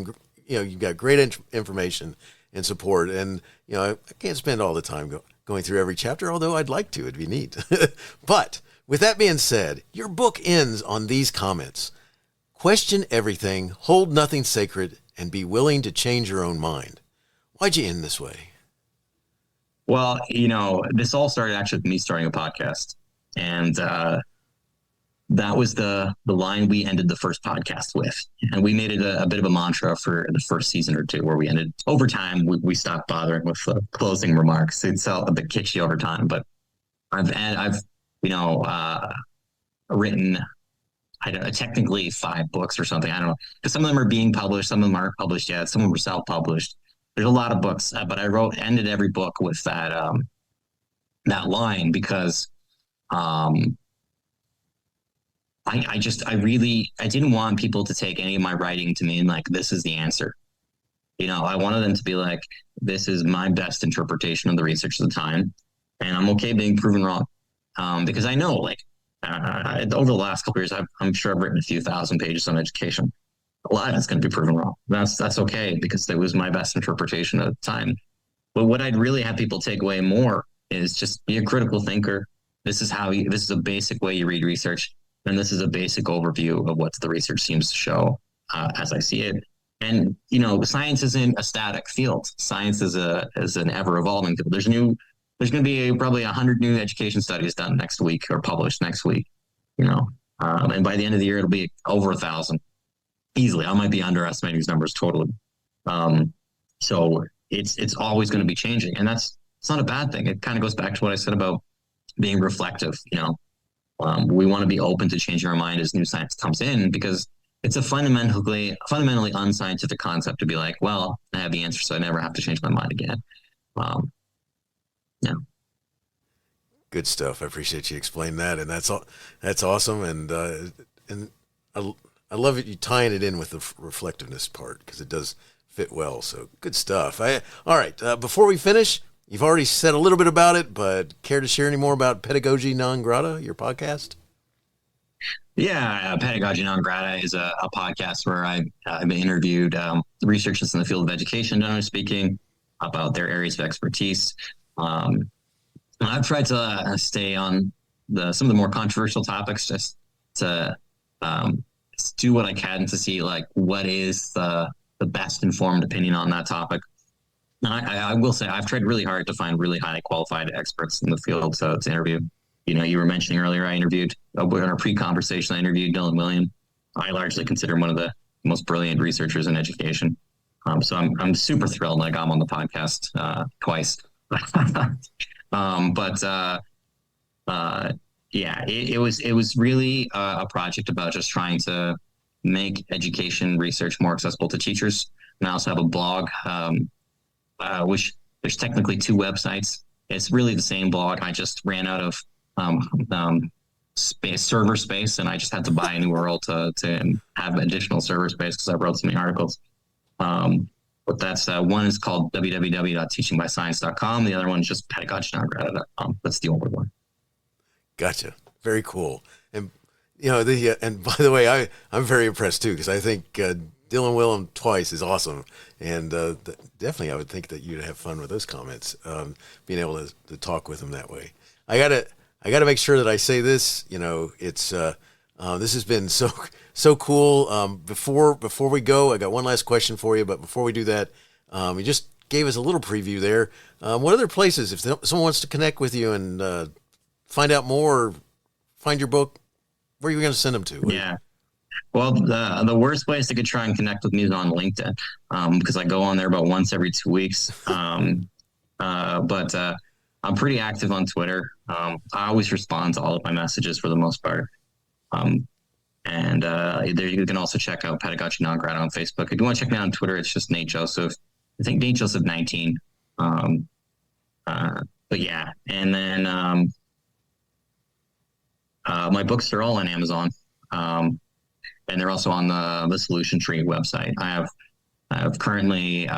Speaker 3: you've got great information and support. And, I can't spend all the time going through every chapter, although I'd like to. It'd be neat. But with that being said, your book ends on these comments. Question everything, hold nothing sacred, and be willing to change your own mind. Why'd you end this way?
Speaker 4: Well, this all started actually with me starting a podcast. And that was the line we ended the first podcast with. And we made it a bit of a mantra for the first season or two, where we ended over time. We stopped bothering with closing remarks. It's a bit kitschy over time, but I've written technically 5 books or something. I don't know, because some of them are being published, some of them aren't published yet, some of them are self-published. There's a lot of books, but I ended every book with that line because I didn't want people to take any of my writing to mean like this is the answer. I wanted them to be like, this is my best interpretation of the research at the time, and I'm okay being proven wrong, because I know over the last couple of years, I'm sure I've written a few thousand pages on education. A lot of it's going to be proven wrong. That's okay, because it was my best interpretation at the time. But what I'd really have people take away more is just be a critical thinker. This is a basic way you read research. And this is a basic overview of what the research seems to show, as I see it. And, science isn't a static field. Science is an ever evolving field. There's going to be probably 100 new education studies done next week or published next week, and by the end of the year, it'll be over 1,000 easily. I might be underestimating these numbers totally. So it's always going to be changing, and it's not a bad thing. It kind of goes back to what I said about being reflective. We want to be open to changing our mind as new science comes in, because it's a fundamentally unscientific concept to be like, well, I have the answer, so I never have to change my mind again. Yeah.
Speaker 3: Good stuff. I appreciate you explaining that, and that's awesome. And I love it. You tying it in with the reflectiveness part, because it does fit well. So good stuff. All right. Before we finish, you've already said a little bit about it, but care to share any more about Pedagogy Non Grata, your podcast?
Speaker 4: Yeah, Pedagogy Non Grata is a podcast where I've been interviewed researchers in the field of education, generally speaking, about their areas of expertise. I've tried to stay on some of the more controversial topics, just to do what I can to see what is the best informed opinion on that topic. And I will say I've tried really hard to find really highly qualified experts in the field to interview. You were mentioning earlier, I interviewed in our pre-conversation, I interviewed Dylan William. I largely consider him one of the most brilliant researchers in education. So I'm super thrilled that I got him on the podcast twice. It was really a project about just trying to make education research more accessible to teachers. And I also have a blog, which there's technically 2 websites. It's really the same blog. I just ran out of server space, and I just had to buy a new URL to have additional server space because I wrote so many articles. But that's one is called www.teachingbyscience.com. The other one is just pedagogynongrata.com. That's the older one. Gotcha.
Speaker 3: Very cool. And and by the way, I'm very impressed too, because I think Dylan Willem twice is awesome, and definitely I would think that you'd have fun with those comments, being able to talk with him that way. I gotta make sure that I say this. It's this has been so cool. Before we go, I got one last question for you, but before we do that, You just gave us a little preview there. What other places, if someone wants to connect with you and find out more, find your book, where are you going to send them to?
Speaker 4: Yeah. Well, the worst place they could try and connect with me is on LinkedIn, because I go on there about once every 2 weeks. But I'm pretty active on Twitter. I always respond to all of my messages for the most part. And there you can also check out Pedagogy Non-Grad on Facebook. If you want to check me out on Twitter, it's just Nate Joseph. I think Nate Joseph 19. But yeah, and then my books are all on Amazon, and they're also on the Solution Tree website. I have currently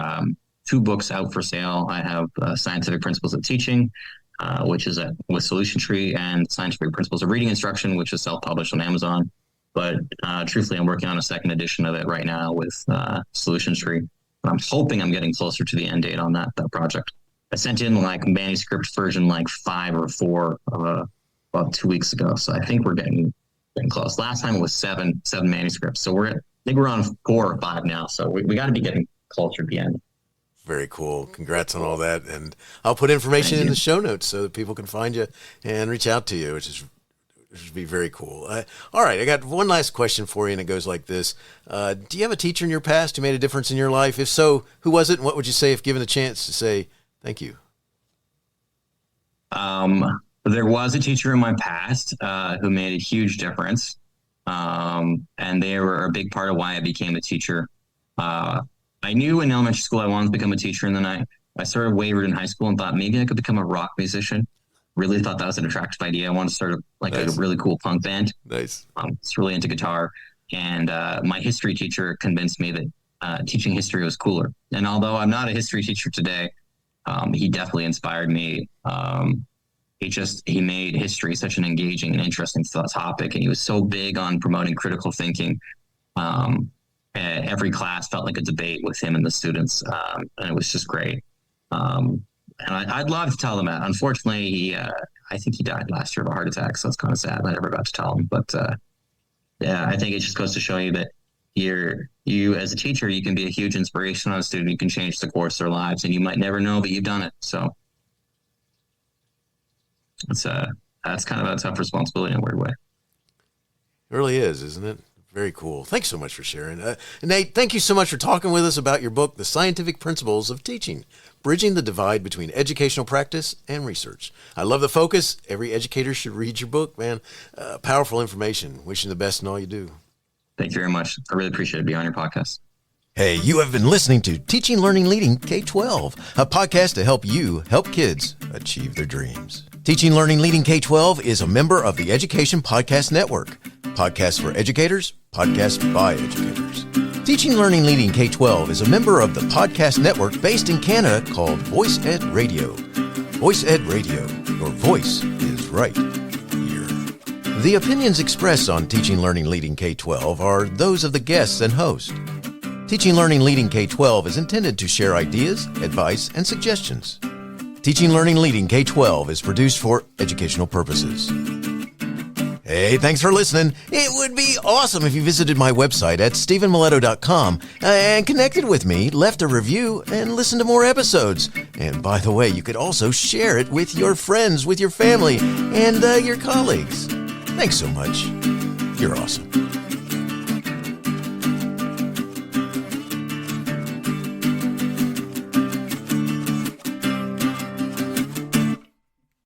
Speaker 4: 2 books out for sale. I have Scientific Principles of Teaching, which is with Solution Tree, and Scientific Principles of Reading Instruction, which is self-published on Amazon. But truthfully, I'm working on a second edition of it right now with Solution Tree. I'm hoping I'm getting closer to the end date on that project. I sent in like manuscript version 5 or 4 about 2 weeks ago, so I think we're getting close. Last time it was seven manuscripts, so I think we're on 4 or 5 now. So we got to be getting closer to the end.
Speaker 3: Very cool. Congrats on all that, and I'll put information in the show notes so that people can find you and reach out to you, which would be very cool. All right, I got one last question for you, and it goes like this. Do you have a teacher in your past who made a difference in your life? If so, who was it, and what would you say if given a chance to say thank you?
Speaker 4: There was a teacher in my past who made a huge difference, and they were a big part of why I became a teacher. I knew in elementary school I wanted to become a teacher, and then I sort of wavered in high school and thought maybe I could become a rock musician. Really thought that was an attractive idea. I wanted to start a really cool punk band.
Speaker 3: Nice.
Speaker 4: It's really into guitar. And my history teacher convinced me that teaching history was cooler. And although I'm not a history teacher today, he definitely inspired me. He made history such an engaging and interesting topic. And he was so big on promoting critical thinking. Every class felt like a debate with him and the students. And it was just great. And I'd love to tell him that. Unfortunately, I think he died last year of a heart attack, so it's kind of sad. I never got to tell him. But yeah, I think it just goes to show you that you as a teacher, you can be a huge inspiration on a student. You can change the course of their lives, and you might never know, but you've done it. So that's kind of a tough responsibility in a weird way.
Speaker 3: It really is, isn't it? Very cool. Thanks so much for sharing. Nate, thank you so much for talking with us about your book, The Scientific Principles of Teaching, Bridging the Divide Between Educational Practice and Research. I love the focus. Every educator should read your book, man. Powerful information. Wishing the best in all you do.
Speaker 4: Thank you very much. I really appreciate being on your podcast.
Speaker 3: Hey, you have been listening to Teaching, Learning, Leading K-12, a podcast to help you help kids achieve their dreams. Teaching, Learning, Leading K-12 is a member of the Education Podcast Network. Podcasts for educators, podcasts by educators. Teaching, Learning, Leading K-12 is a member of the podcast network based in Canada called Voice Ed Radio. Voice Ed Radio, your voice is right here. The opinions expressed on Teaching, Learning, Leading K-12 are those of the guests and host. Teaching, Learning, Leading K-12 is intended to share ideas, advice, and suggestions. Teaching, Learning, Leading K-12 is produced for educational purposes. Hey, thanks for listening. It would be awesome if you visited my website at stephenmiletto.com and connected with me, left a review, and listened to more episodes. And by the way, you could also share it with your friends, with your family, and your colleagues. Thanks so much. You're awesome.